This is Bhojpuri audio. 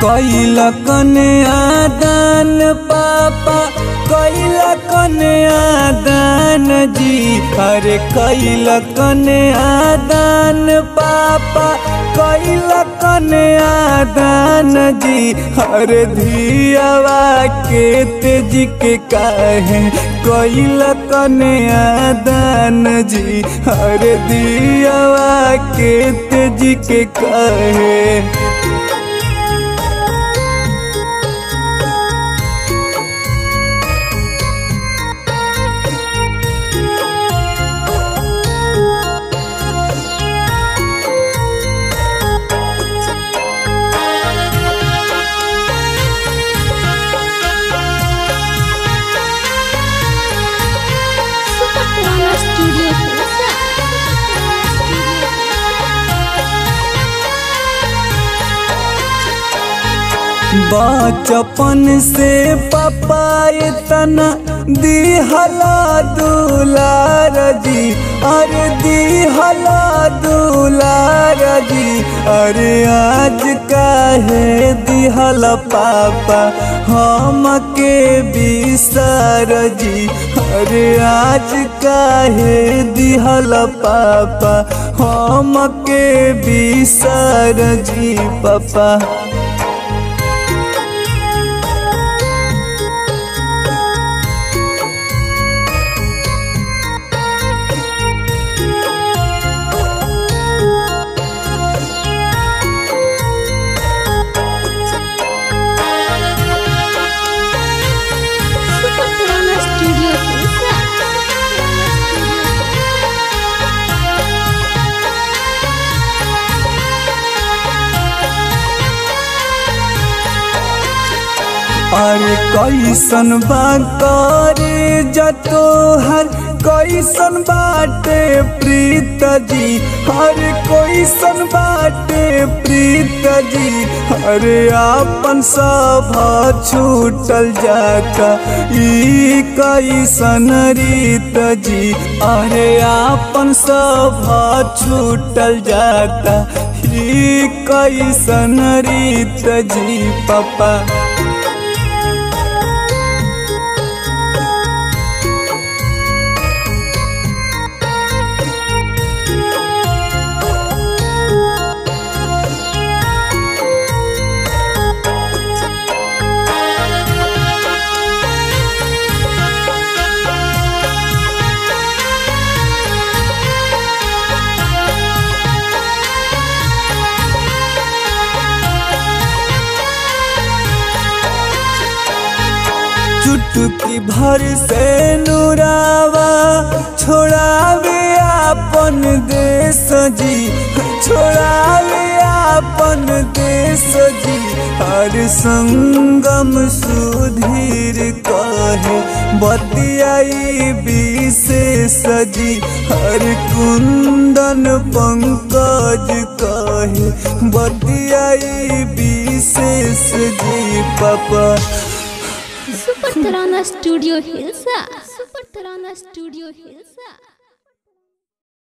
कैला कन्यादान पापा कैला कन्यादान जी। अरे कैला कन्यादान पापा कैला कन्यादान जी। अरे धियावा के तेज के काहे कैला कन्यादान जी। अरे धियावा के तेज के काहे। बचपन से पापा इतना दिहला दुलार जी। अरे दिहला दुलार जी। अरे आज काहे दिहला पापा हमके बिसर जी। अरे आज काहे दिहला पापा हमके बिसर जी पापा। अरे कैसन बा करे जतोहर कैसन बाटे प्रीत जी। अरे कैसन बाटे प्रीत जी। अरे आपन सब छूटल जाता ई कैसन रीत जी। अरे आपन सब छूटल जाता ई कैसन रीत जी पापा। चुटकी भर से नुरावा छोड़ावे आपन देश जी। छोड़ावे आपन देश जी। हर संगम सुधीर कहे बतियाई विशेष जी। हर कुंदन पंकज कहे बतियाई विशेष जी पापा। सुपर तराना स्टूडियो हिल्सा। सुपर तराना स्टूडियो हिल्सा।